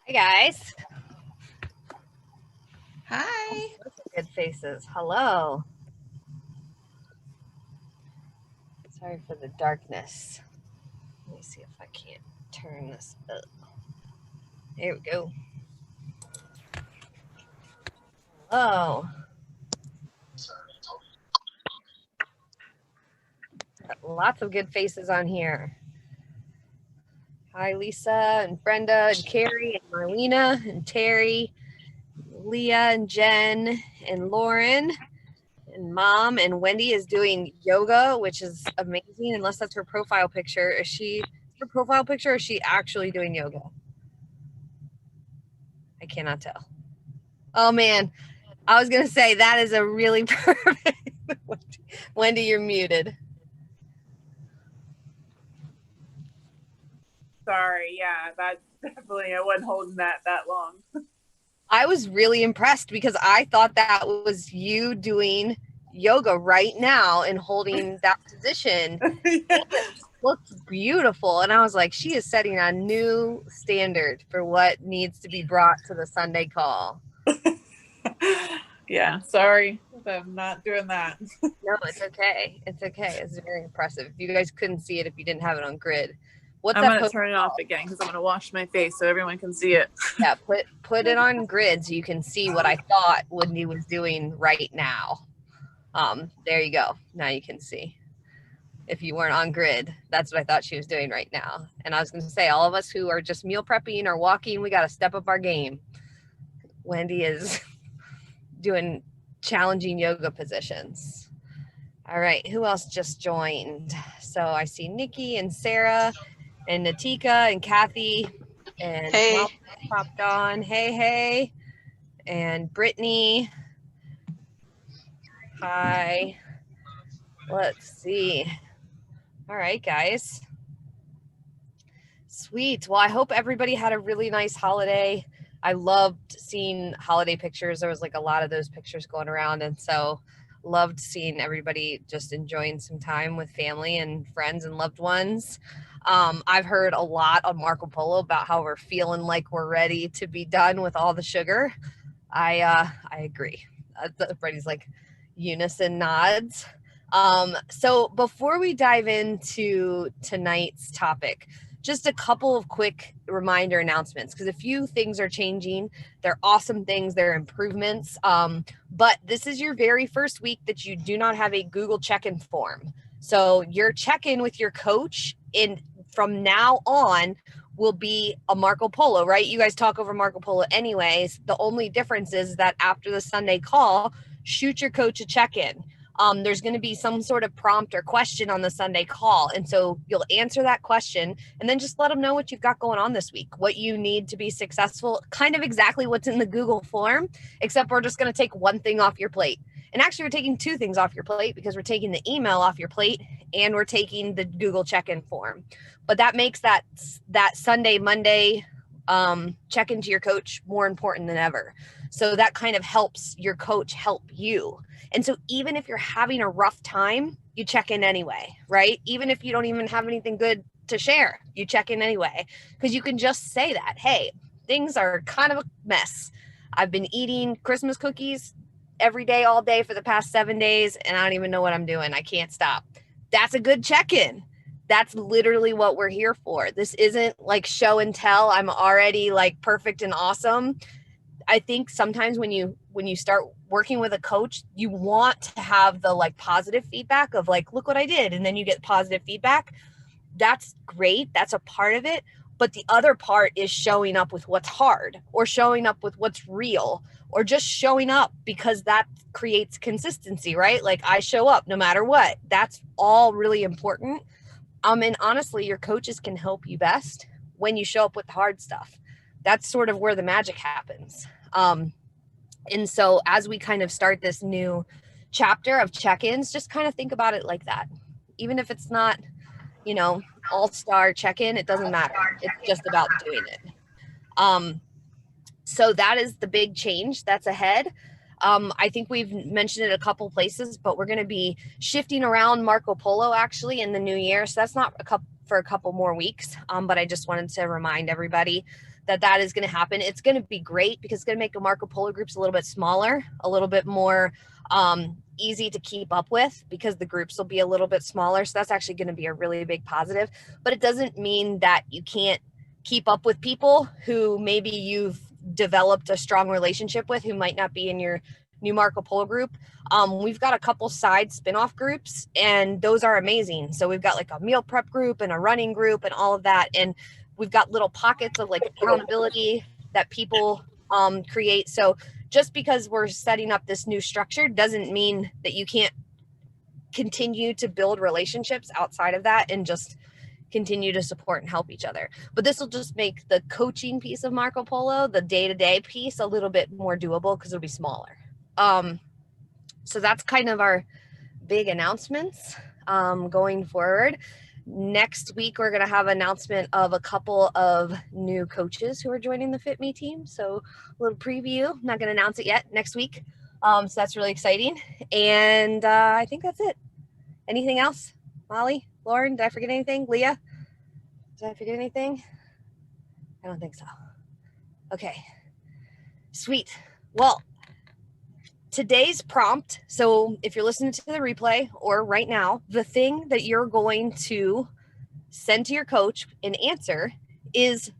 Hey guys. Hi. Those are good faces. Hello. Sorry for the darkness. Let me see if I can't turn this up. There we go. Hello. Got lots of good faces on here. Hi, Lisa and Brenda and Carrie and Marlena and Terry, Leah and Jen and Lauren and Mom, and Wendy is doing yoga, which is amazing. Unless that's her profile picture. Is she her profile picture? Or is she actually doing yoga? I cannot tell. Oh man, I was gonna say that is a really perfect. Wendy, you're muted. Sorry. Yeah, that's definitely, I wasn't holding that long. I was really impressed because I thought that was you doing yoga right now and holding that position. Yeah. It looks beautiful. And I was like, she is setting a new standard for what needs to be brought to the Sunday call. Yeah, sorry if I'm not doing that. No, it's okay. It's okay. It's very impressive. You guys couldn't see it if you didn't have it on grid. What's I'm that going to post? turn it off again because I'm going to wash my face so everyone can see it. Yeah, put it on grid so you can see what I thought Wendy was doing right now. There you go. Now you can see. If you weren't on grid, that's what I thought she was doing right now. And I was going to say, all of us who are just meal prepping or walking, we got to step up our game. Wendy is doing challenging yoga positions. All right, who else just joined? So I see Nikki and Sarah and Natika and Kathy and Hey. popped on. Hey. And Brittany. Hi. Let's see. All right, guys. Sweet. Well, I hope everybody had a really nice holiday. I loved seeing holiday pictures. There was like a lot of those pictures going around. And so loved seeing everybody just enjoying some time with family and friends and loved ones. I've heard a lot on Marco Polo about how we're feeling like we're ready to be done with all the sugar. I agree. Everybody's like unison nods. So before we dive into tonight's topic, just a couple of quick reminder announcements because a few things are changing. They're awesome things, they're improvements. But this is your very first week that you do not have a Google check-in form. So your check-in with your coach from now on will be a Marco Polo, right? You guys talk over Marco Polo anyways. The only difference is that after the Sunday call, shoot your coach a check-in. There's going to be some sort of prompt or question on the Sunday call. And so you'll answer that question and then just let them know what you've got going on this week, what you need to be successful, kind of exactly what's in the Google form, except we're just going to take one thing off your plate. And actually, we're taking two things off your plate because we're taking the email off your plate and we're taking the Google check-in form. But that makes that Sunday, Monday check into your coach more important than ever. So that kind of helps your coach help you. And so even if you're having a rough time, you check in anyway, right? Even if you don't even have anything good to share, you check in anyway, because you can just say that, hey, things are kind of a mess. I've been eating Christmas cookies every day, all day for the past 7 days, and I don't even know what I'm doing. I can't stop. That's a good check-in. That's literally what we're here for. This isn't like show and tell. I'm already like perfect and awesome. I think sometimes when you start working with a coach, you want to have the like positive feedback of like, look what I did. And then you get positive feedback. That's great. That's a part of it. But the other part is showing up with what's hard or showing up with what's real or just showing up because that creates consistency, right? Like I show up no matter what. That's all really important. And honestly, your coaches can help you best when you show up with the hard stuff. That's sort of where the magic happens. And so as we kind of start this new chapter of check-ins, just kind of think about it like that. Even if it's not, all-star check-in, it doesn't matter. It's just about doing it. So that is the big change that's ahead. I think we've mentioned it a couple places, but we're going to be shifting around Marco Polo actually in the new year. So that's not for a couple more weeks. But I just wanted to remind everybody that is going to happen. It's going to be great because it's going to make the Marco Polo groups a little bit smaller, a little bit more easy to keep up with because the groups will be a little bit smaller. So that's actually going to be a really big positive. But it doesn't mean that you can't keep up with people who maybe you've developed a strong relationship with who might not be in your new Marco Polo group. We've got a couple side spin-off groups, and those are amazing. So we've got like a meal prep group and a running group and all of that. And we've got little pockets of like accountability that people create. So just because we're setting up this new structure doesn't mean that you can't continue to build relationships outside of that and just continue to support and help each other. But this will just make the coaching piece of Marco Polo, the day-to-day piece, a little bit more doable because it'll be smaller. So that's kind of our big announcements going forward. Next week, we're going to have an announcement of a couple of new coaches who are joining the Fitme team. So a little preview. I'm not going to announce it yet, next week. So that's really exciting. And I think that's it. Anything else? Molly, Lauren, did I forget anything? Leah, did I forget anything? I don't think so. Okay, sweet. Well, today's prompt, so if you're listening to the replay or right now, the thing that you're going to send to your coach and answer is,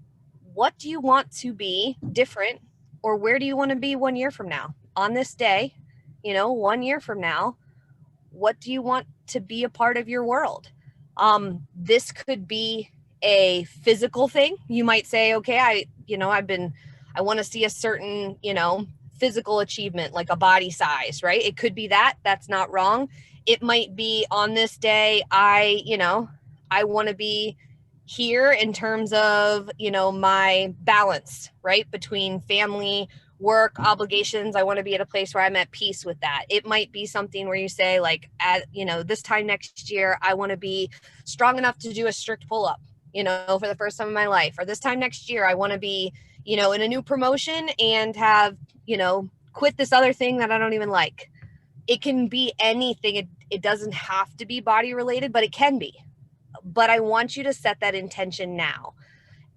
what do you want to be different, or where do you want to be 1 year from now? On this day, 1 year from now, what do you want to be a part of your world? This could be a physical thing. You might say, okay, I want to see a certain, physical achievement, like a body size, right? It could be that. That's not wrong. It might be, on this day, I want to be here in terms of, my balance, right? Between family, work, obligations. I want to be at a place where I'm at peace with that. It might be something where you say, like, this time next year, I want to be strong enough to do a strict pull-up, for the first time in my life. Or this time next year, I want to be, in a new promotion and have, quit this other thing that I don't even like. It can be anything. It doesn't have to be body related, but it can be. But I want you to set that intention now.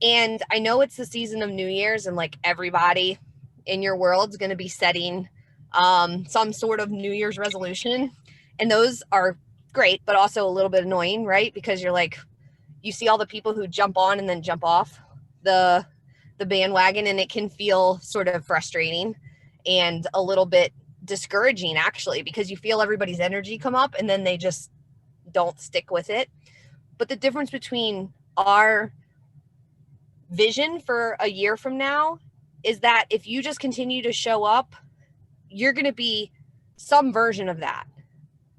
And I know it's the season of New Year's, and like everybody in your world's going to be setting some sort of New Year's resolution. And those are great, but also a little bit annoying, right? Because you're like, you see all the people who jump on and then jump off the bandwagon, and it can feel sort of frustrating and a little bit discouraging, actually, because you feel everybody's energy come up and then they just don't stick with it. But the difference between our vision for a year from now is that if you just continue to show up, you're going to be some version of that.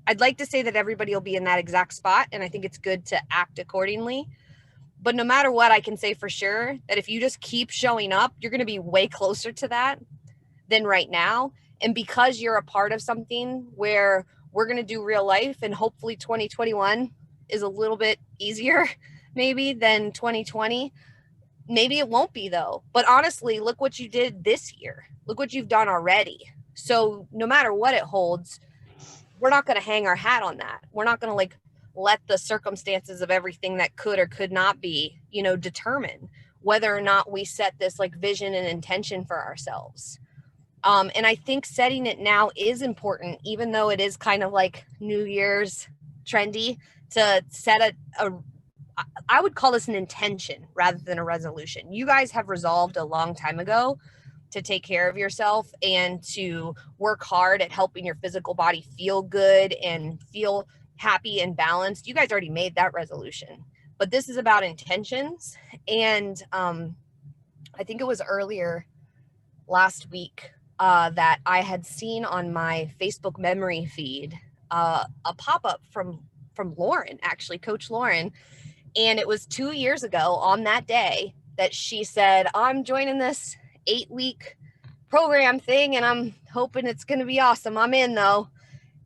I'd like to say that everybody will be in that exact spot, and I think it's good to act accordingly. But no matter what, I can say for sure that if you just keep showing up, you're going to be way closer to that than right now. And because you're a part of something where we're going to do real life, and hopefully 2021 is a little bit easier maybe than 2020. Maybe it won't be, though. But honestly, look what you did this year. Look what you've done already. So no matter what it holds, we're not going to hang our hat on that. We're not going to let the circumstances of everything that could or could not be, determine whether or not we set this vision and intention for ourselves. And I think setting it now is important, even though it is kind of like New Year's trendy to set I would call this an intention rather than a resolution. You guys have resolved a long time ago to take care of yourself and to work hard at helping your physical body feel good and feel happy and balanced. You guys already made that resolution, but this is about intentions. And I think it was earlier last week that I had seen on my Facebook memory feed a pop-up from Lauren, actually, Coach Lauren. And it was 2 years ago on that day that she said, I'm joining this 8-week program thing, and I'm hoping it's going to be awesome. I'm in, though.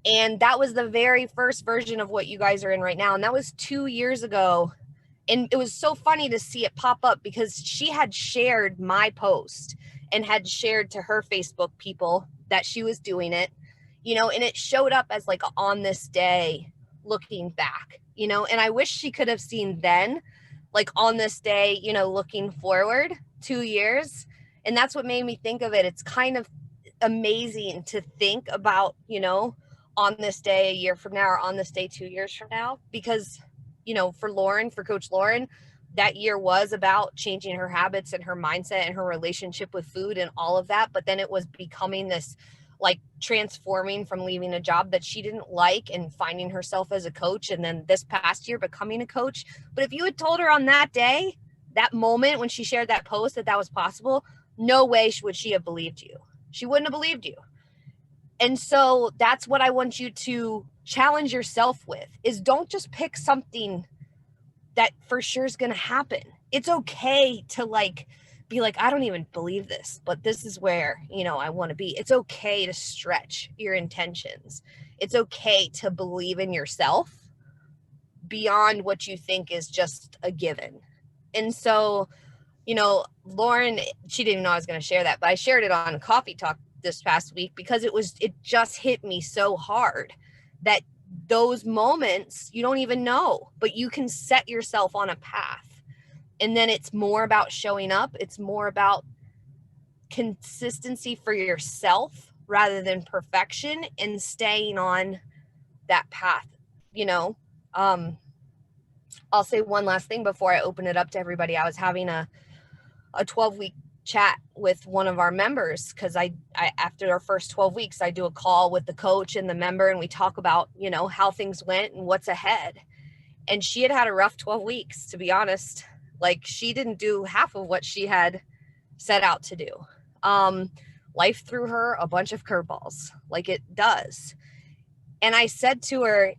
And that was the very first version of what you guys are in right now. And that was 2 years ago. And it was so funny to see it pop up because she had shared my post and had shared to her Facebook people that she was doing it, and it showed up as on this day looking back, and I wish she could have seen then, on this day, looking forward, 2 years. And that's what made me think of it. It's kind of amazing to think about, on this day a year from now, or on this day 2 years from now, because, for Coach Lauren, that year was about changing her habits and her mindset and her relationship with food and all of that. But then it was becoming this, like, transforming from leaving a job that she didn't like and finding herself as a coach. And then this past year becoming a coach. But if you had told her on that day, that moment when she shared that post, that was possible, no way would she have believed you. She wouldn't have believed you. And so that's what I want you to challenge yourself with, is don't just pick something that for sure is going to happen. It's okay to be like, I don't even believe this, but this is where, I want to be. It's okay to stretch your intentions. It's okay to believe in yourself beyond what you think is just a given. And so, Lauren, she didn't even know I was going to share that, but I shared it on Coffee Talk this past week because it just hit me so hard that those moments you don't even know, but you can set yourself on a path. And then it's more about showing up. It's more about consistency for yourself rather than perfection, and staying on that path. I'll say one last thing before I open it up to everybody. I was having a 12-week chat with one of our members, because I after our first 12 weeks, I do a call with the coach and the member, and we talk about, how things went and what's ahead. And she had a rough 12 weeks, to be honest. Like, she didn't do half of what she had set out to do. Life threw her a bunch of curveballs, like it does. And I said to her,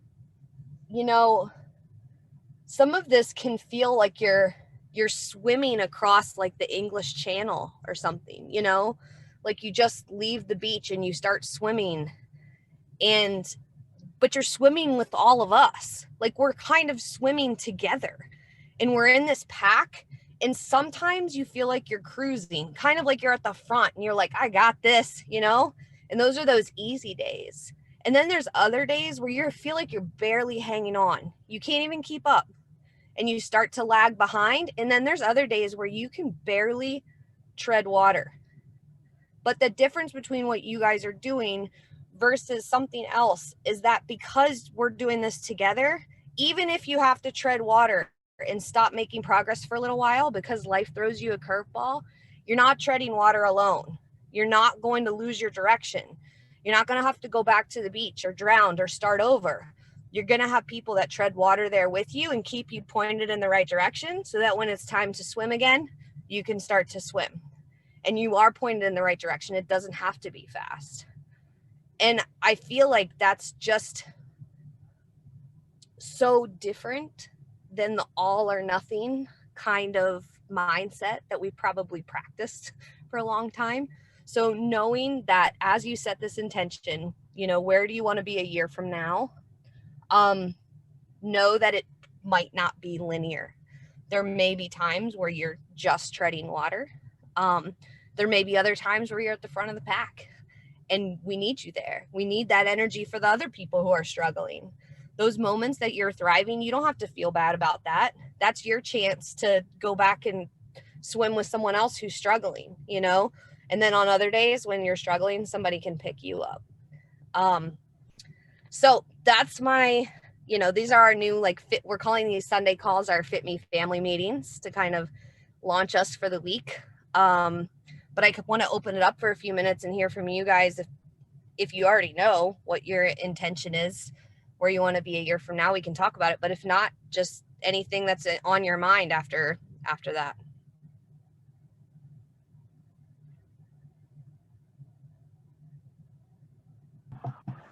some of this can feel like you're swimming across like the English Channel or something, like you just leave the beach and you start swimming, but you're swimming with all of us. Like, we're kind of swimming together, and we're in this pack. And sometimes you feel like you're cruising, kind of like you're at the front and you're like, I got this, and those are those easy days. And then there's other days where you feel like you're barely hanging on. You can't even keep up, and you start to lag behind. And then there's other days where you can barely tread water. But the difference between what you guys are doing versus something else is that because we're doing this together, even if you have to tread water and stop making progress for a little while because life throws you a curveball, you're not treading water alone. You're not going to lose your direction. You're not going to have to go back to the beach or drown or start over. You're going to have people that tread water there with you and keep you pointed in the right direction, so that when it's time to swim again, you can start to swim. And you are pointed in the right direction. It doesn't have to be fast. And I feel like that's just so different than the all or nothing kind of mindset that we probably practiced for a long time. So knowing that as you set this intention, where do you want to be a year from now? Know that it might not be linear. There may be times where you're just treading water. There may be other times where you're at the front of the pack, and we need you there. We need that energy for the other people who are struggling. Those moments that you're thriving, you don't have to feel bad about that. That's your chance to go back and swim with someone else who's struggling, and then on other days when you're struggling, somebody can pick you up. So that's my, these are our new, we're calling these Sunday calls our Fitme family meetings to kind of launch us for the week. But I want to open it up for a few minutes and hear from you guys. If you already know what your intention is, where you want to be a year from now, we can talk about it. But if not, just anything that's on your mind after that.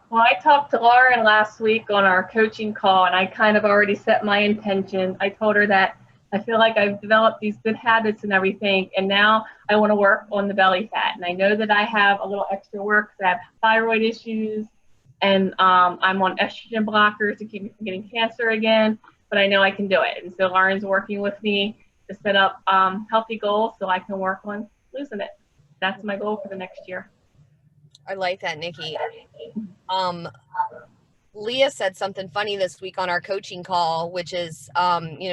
Well, I talked to Lauren last week on our coaching call, and I kind of already set my intention. I told her that I feel like I've developed these good habits and everything, and now I want to work on the belly fat. And I know that I have a little extra work because I have thyroid issues, and I'm on estrogen blockers to keep me from getting cancer again, but I know I can do it. And so Lauren's working with me to set up healthy goals so I can work on losing it. That's my goal for the next year. I like that, Nikki. Leah said something funny this week on our coaching call, which is,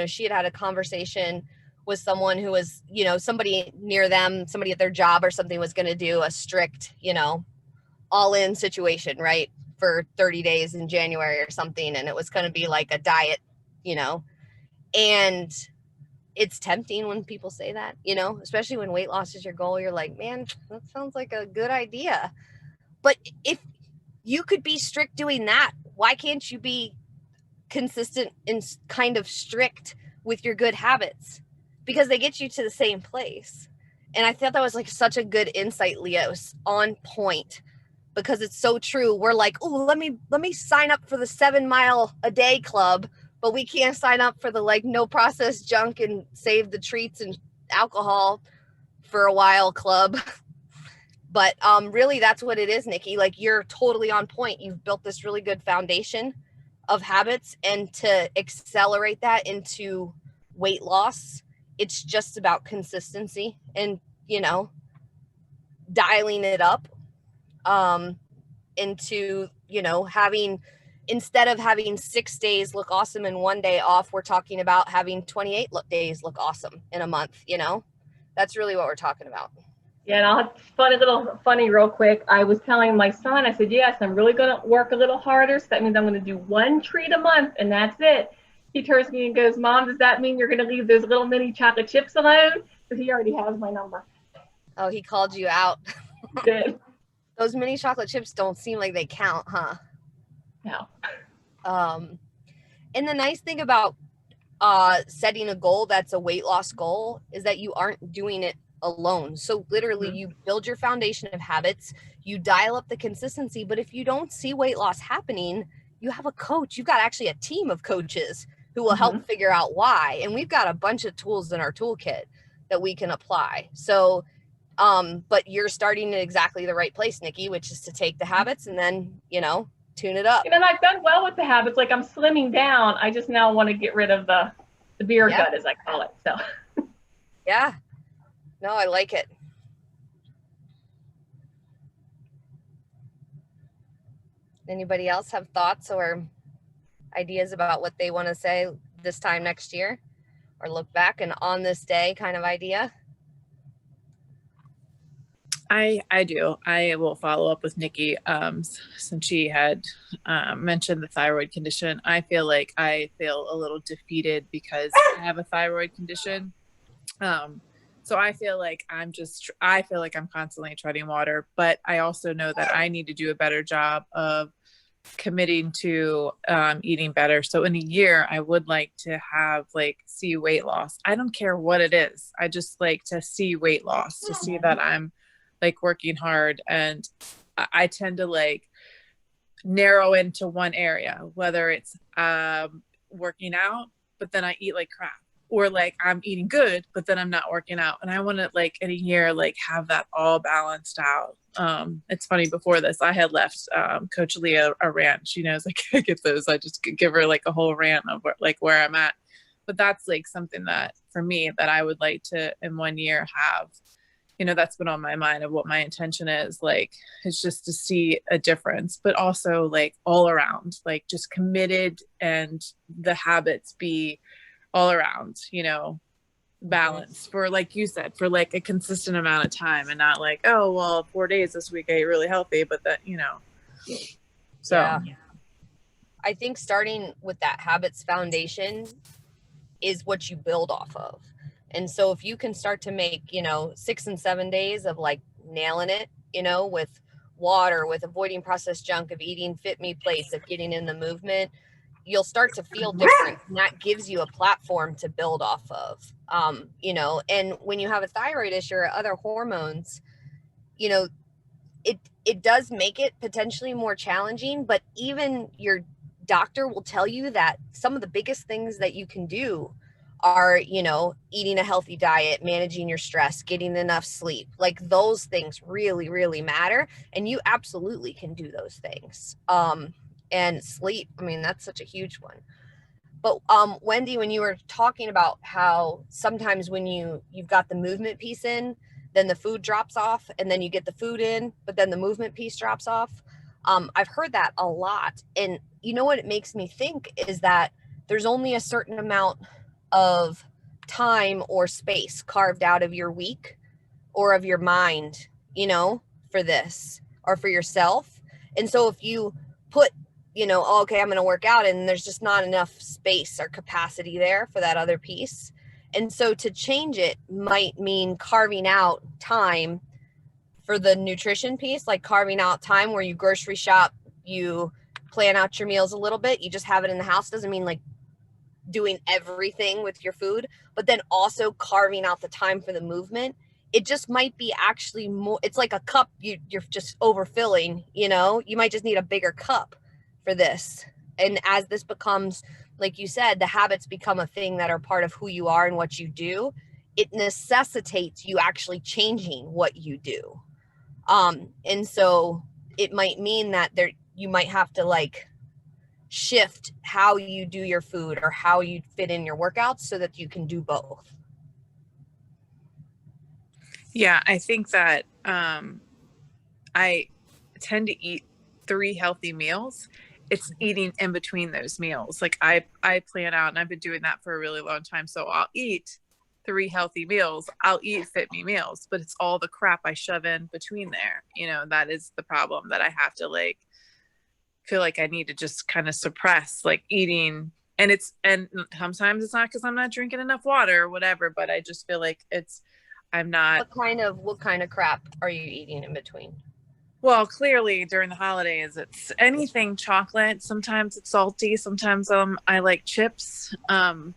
she had a conversation was someone who was, you know, somebody near them, somebody at their job or something was going to do a strict, you know, all in situation, right? For 30 days in January or something. And it was going to be like a diet, you know, and it's tempting when people say that, you know, especially when weight loss is your goal. You're like, man, that sounds like a good idea. But if you could be strict doing that, why can't you be consistent and kind of strict with your good habits? Because they get you to the same place. And I thought that was like such a good insight, Leo's on point, because it's so true. We're like, oh, let me sign up for the 7 mile a day club, but we can't sign up for the like no processed junk and save the treats and alcohol for a while club. But really that's what it is, Nikki. Like, you're totally on point. You've built this really good foundation of habits, and to accelerate that into weight loss, it's just about consistency and, you know, dialing it up into, you know, having, instead of having 6 days look awesome and 1 day off, we're talking about having 28 days look awesome in a month. You know, that's really what we're talking about. Yeah, and I'll have funny real quick. I was telling my son, I said, yes, I'm really going to work a little harder. So that means I'm going to do 1 treat a month, and that's it. He turns to me and goes, Mom, does that mean you're going to leave those little mini chocolate chips alone? Because he already has my number. Oh, he called you out. Good. Those mini chocolate chips don't seem like they count, huh? No. And the nice thing about setting a goal that's a weight loss goal is that you aren't doing it alone. So literally you build your foundation of habits, you dial up the consistency, but if you don't see weight loss happening, you have a coach. You've got actually a team of coaches who will help figure out why. And we've got a bunch of tools in our toolkit that we can apply. So, but you're starting in exactly the right place, Nikki, which is to take the habits and then, you know, tune it up. And I've done well with the habits. Like, I'm slimming down. I just now want to get rid of the beer gut, as I call it. So. Yeah. No, I like it. Anybody else have thoughts or ideas about what they want to say this time next year, or look back and on this day kind of idea? I do. I will follow up with Nikki since she had mentioned the thyroid condition. I feel like I feel a little defeated because I have a thyroid condition. So I feel like I'm constantly treading water, but I also know that I need to do a better job of committing to eating better. So in a year, I would like to have see weight loss. I don't care what it is. I just like to see weight loss, to see that I'm working hard. And I tend to narrow into one area, whether it's working out, but then I eat like crap, or I'm eating good, but then I'm not working out. And I want to in a year, have that all balanced out. It's funny, before this, I had left Coach Leah a rant. She knows I get those. I just give her a whole rant of where I'm at. But that's something that for me that I would like to in 1 year have, that's been on my mind of what my intention is. It's just to see a difference, but also all around, just committed, and the habits be all around, balance for, like you said, for a consistent amount of time, and not 4 days this week I ate really healthy, but that, so yeah. I think starting with that habits foundation is what you build off of. And so if you can start to make, 6 and 7 days of nailing it, with water, with avoiding processed junk, of eating Fitme plates, of getting in the movement, you'll start to feel different. And that gives you a platform to build off of, and when you have a thyroid issue or other hormones, it does make it potentially more challenging, but even your doctor will tell you that some of the biggest things that you can do are, eating a healthy diet, managing your stress, getting enough sleep. Those things really, really matter. And you absolutely can do those things. And sleep, I mean, that's such a huge one. But Wendy, when you were talking about how sometimes when you've got the movement piece in, then the food drops off, and then you get the food in, but then the movement piece drops off. I've heard that a lot. And you know what it makes me think is that there's only a certain amount of time or space carved out of your week or of your mind, you know, for this or for yourself. And so if you put, you know, oh, okay, I'm going to work out and there's just not enough space or capacity there for that other piece. And so to change it might mean carving out time for the nutrition piece, like carving out time where you grocery shop, you plan out your meals a little bit, you just have it in the house. Doesn't mean like doing everything with your food, but then also carving out the time for the movement. It just might be actually more, it's like a cup you're just overfilling, you know, you might just need a bigger cup for this. And as this becomes, like you said, the habits become a thing that are part of who you are and what you do, it necessitates you actually changing what you do. And so it might mean that there, you might have to like shift how you do your food or how you fit in your workouts so that you can do both. Yeah, I think that I tend to eat 3 healthy meals. It's eating in between those meals. Like I plan out, and I've been doing that for a really long time. So I'll eat 3 healthy meals. I'll eat Fitme meals, but it's all the crap I shove in between there. You know, that is the problem, that I have to like feel like I need to just kind of suppress like eating. And sometimes it's not because I'm not drinking enough water or whatever, but I just feel like I'm not. What kind of crap are you eating in between? Well, clearly during the holidays, it's anything chocolate. Sometimes it's salty. Sometimes I like chips. And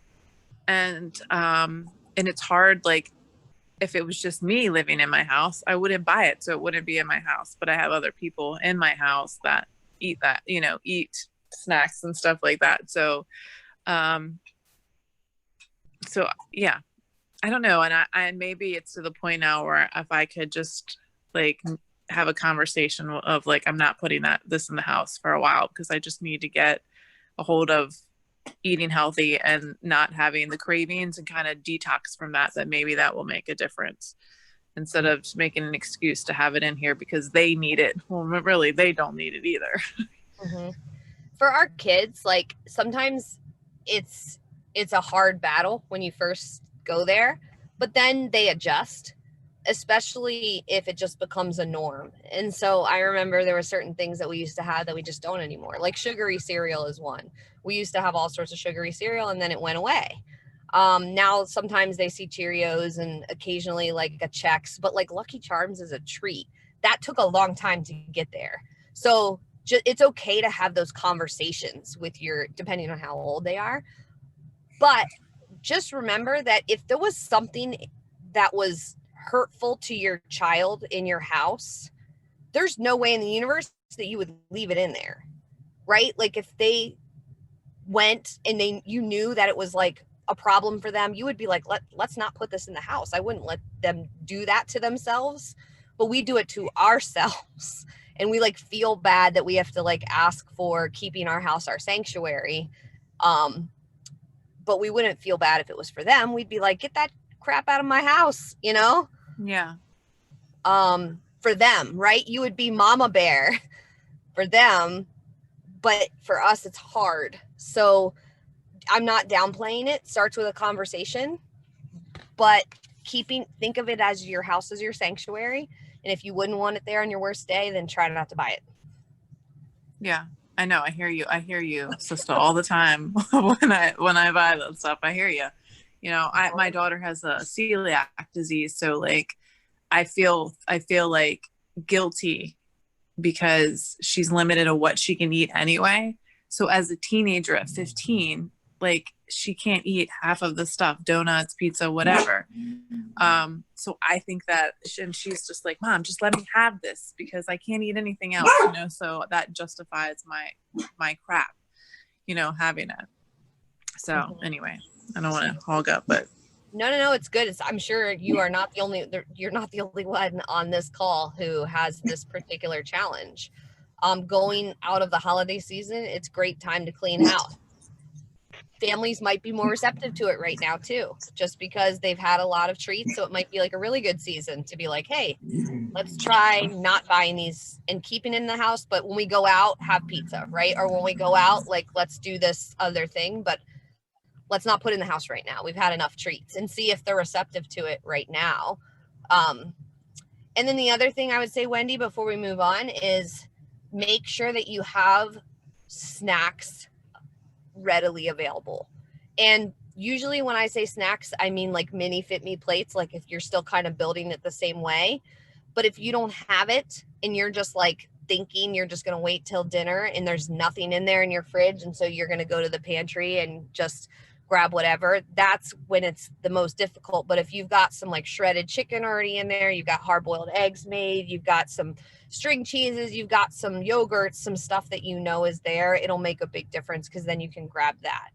it's hard. Like if it was just me living in my house, I wouldn't buy it, so it wouldn't be in my house. But I have other people in my house that eat that, you know, eat snacks and stuff like that. So yeah, I don't know. And maybe it's to the point now where if I could just like have a conversation of like, I'm not putting this in the house for a while because I just need to get a hold of eating healthy and not having the cravings and kind of detox from that maybe that will make a difference instead of just making an excuse to have it in here because they need it. Well, really, they don't need it either. Mm-hmm. For our kids, like sometimes it's a hard battle when you first go there, but then they adjust, especially if it just becomes a norm. And so I remember there were certain things that we used to have that we just don't anymore. Like sugary cereal is one. We used to have all sorts of sugary cereal and then it went away. Now sometimes they see Cheerios and occasionally like a Chex, but like Lucky Charms is a treat. That took a long time to get there. So it's okay to have those conversations with depending on how old they are. But just remember that if there was something that was hurtful to your child in your house, there's no way in the universe that you would leave it in there, right? Like if they went and you knew that it was like a problem for them, you would be like, let's not put this in the house. I wouldn't let them do that to themselves, but we do it to ourselves. And we like feel bad that we have to like ask for keeping our house our sanctuary. But we wouldn't feel bad if it was for them. We'd be like, get that crap out of my house, you know? Yeah. For them, right? You would be mama bear for them, but for us, it's hard. So I'm not downplaying it. Starts with a conversation, but think of it as your house as your sanctuary. And if you wouldn't want it there on your worst day, then try not to buy it. Yeah, I know. I hear you, sister, all the time when I buy that stuff. I hear you. You know, my daughter has a celiac disease, so like I feel like guilty because she's limited to what she can eat anyway. So as a teenager at 15, like she can't eat half of the stuff, donuts, pizza, whatever. So I think that, and she's just like, Mom, just let me have this because I can't eat anything else, you know? So that justifies my crap, you know, having it. So anyway, I don't want to hog up, but no, it's good. I'm sure you're not the only one on this call who has this particular challenge. Going out of the holiday season, it's great time to clean house. Families might be more receptive to it right now too, just because they've had a lot of treats. So it might be like a really good season to be like, hey, let's try not buying these and keeping it in the house. But when we go out, have pizza, right? Or when we go out, like, let's do this other thing. But let's not put it in the house right now. We've had enough treats, and see if they're receptive to it right now. And then the other thing I would say, Wendy, before we move on, is make sure that you have snacks readily available. And usually when I say snacks, I mean like mini Fitme plates, like if you're still kind of building it the same way. But if you don't have it and you're just like thinking you're just going to wait till dinner and there's nothing in there in your fridge, and so you're going to go to the pantry and just grab whatever, that's when it's the most difficult. But if you've got some like shredded chicken already in there, you've got hard-boiled eggs made, you've got some string cheeses, you've got some yogurts, some stuff that you know is there, it'll make a big difference, because then you can grab that.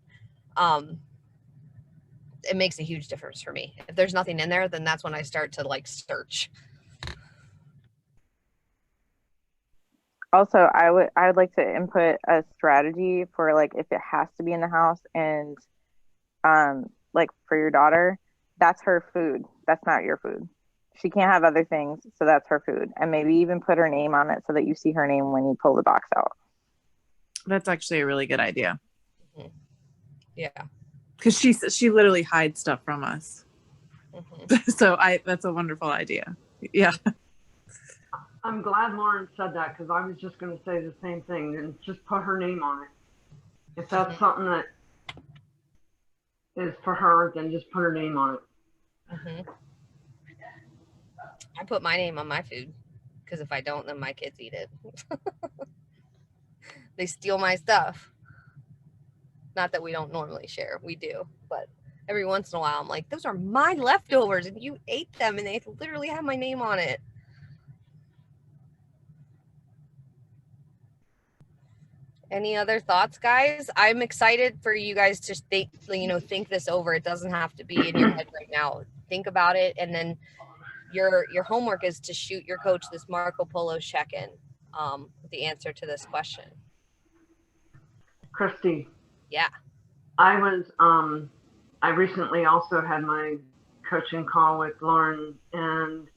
It makes a huge difference for me. If there's nothing in there, then that's when I start to like search. Also, I would like to input a strategy for like if it has to be in the house, and like for your daughter, that's her food. That's not your food. She can't have other things, so that's her food. And maybe even put her name on it so that you see her name when you pull the box out. That's actually a really good idea. Mm-hmm. Yeah. Because she literally hides stuff from us. Mm-hmm. So that's a wonderful idea. Yeah. I'm glad Lauren said that, because I was just going to say the same thing, and just put her name on it. If that's something that is for her, then just put her name on it. Mm-hmm. I put my name on my food, because if I don't, then my kids eat it. They steal my stuff. Not that we don't normally share, we do, but every once in a while I'm like, those are my leftovers and you ate them and they literally have my name on it. Any other thoughts, guys? I'm excited for you guys to think this over. It doesn't have to be in your head right now. Think about it, and then your homework is to shoot your coach this Marco Polo check-in with the answer to this question. Christy. Yeah. I recently also had my coaching call with Lauren, and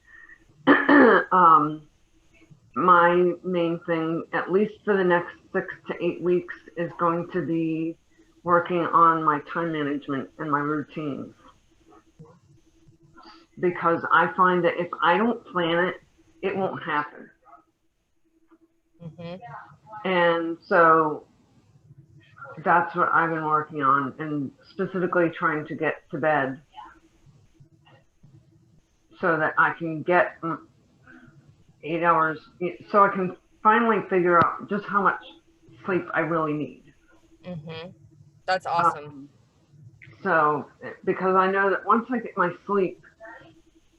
my main thing, at least for the next 6 to 8 weeks, is going to be working on my time management and my routines. Because I find that if I don't plan it, it won't happen. Mm-hmm. And so that's what I've been working on, and specifically trying to get to bed so that I can get 8 hours, so I can finally figure out just how much sleep I really need. Mm-hmm. That's awesome. So, because I know that once I get my sleep,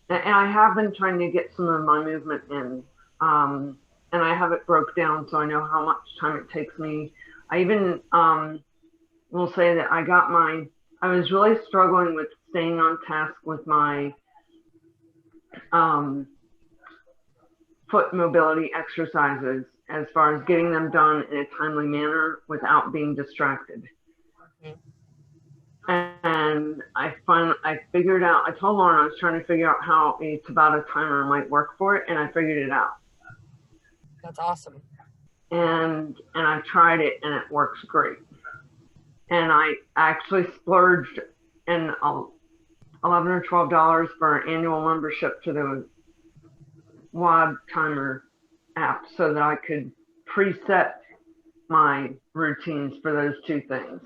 and I have been trying to get some of my movement in, and I have it broke down so I know how much time it takes me. I even will say that I was really struggling with staying on task with my foot mobility exercises, as far as getting them done in a timely manner without being distracted. Mm-hmm. And I figured out, I told Lauren I was trying to figure out how a Tabata timer might work for it, and I figured it out. That's awesome. And I tried it, and it works great. And I actually splurged in $11 or $12 for an annual membership to the WOD timer app, so that I could preset my routines for those two things.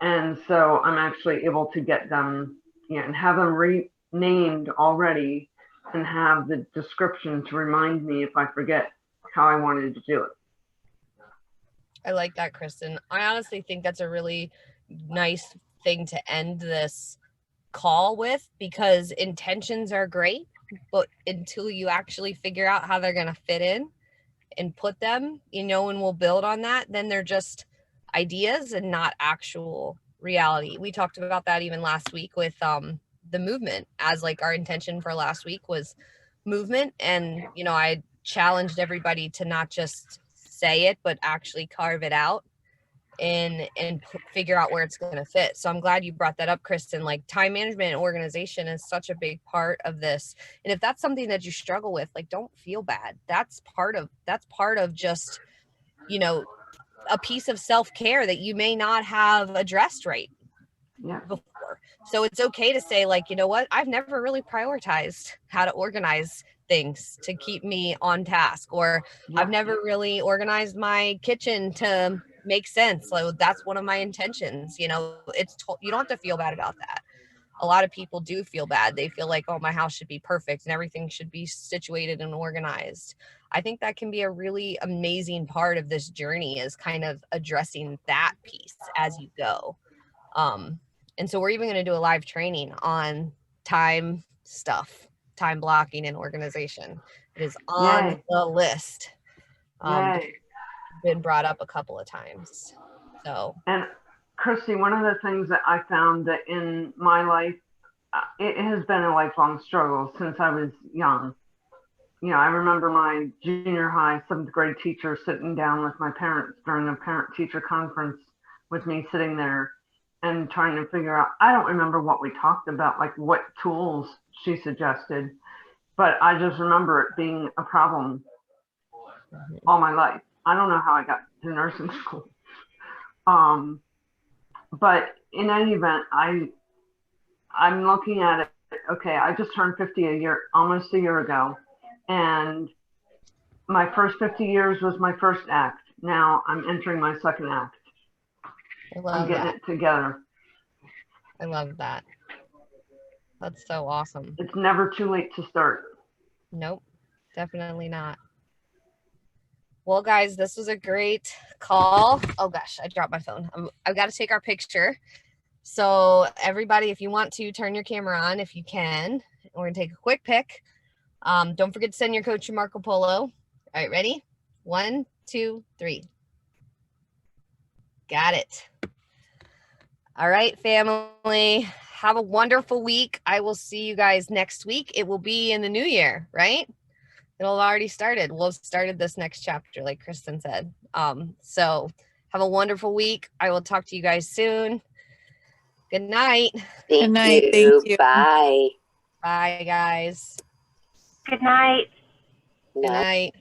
And so I'm actually able to get them, and have them renamed already, and have the description to remind me if I forget how I wanted to do it. I like that, Kristen. I honestly think that's a really nice thing to end this call with, because intentions are great, but until you actually figure out how they're going to fit in and put them, and we'll build on that, then they're just ideas and not actual reality. We talked about that even last week with the movement, as like our intention for last week was movement. And, I challenged everybody to not just say it, but actually carve it out and figure out where it's going to fit. So I'm glad you brought that up, Kristen. Like, time management and organization is such a big part of this. And if that's something that you struggle with, like, don't feel bad. That's part of just, a piece of self-care that you may not have addressed right Yeah. before. So it's okay to say, like, you know what, I've never really prioritized how to organize things to keep me on task, or I've never really organized my kitchen to make sense. So that's one of my intentions. You know, you don't have to feel bad about that. A lot of people do feel bad. They feel like, oh, my house should be perfect and everything should be situated and organized. I think that can be a really amazing part of this journey, is kind of addressing that piece as you go. And so we're even going to do a live training on time stuff, time blocking and organization. It is on the list. Been brought up a couple of times. So. And Christy, one of the things that I found that in my life, it has been a lifelong struggle since I was young. You know, I remember my junior high, 7th grade teacher sitting down with my parents during a parent-teacher conference with me sitting there and trying to figure out, I don't remember what we talked about, like what tools she suggested, but I just remember it being a problem all my life. I don't know how I got to nursing school. But in any event, I'm looking at it, okay, I just turned 50 almost a year ago. And my first 50 years was my first act. Now I'm entering my second act. I'm getting it together. I love that. That's so awesome. It's never too late to start. Nope, definitely not. Well, guys, this was a great call. Oh gosh, I dropped my phone. I've got to take our picture. So everybody, if you want to turn your camera on, if you can, we're gonna take a quick pic. Don't forget to send your coach to Marco Polo. All right, ready? 1, 2, 3. Got it. All right, family. Have a wonderful week. I will see you guys next week. It will be in the new year, right? It'll have already started. We'll have started this next chapter, like Kristen said. So have a wonderful week. I will talk to you guys soon. Good night. Good night. Thank you. Bye. Bye, guys. Good night. Good night.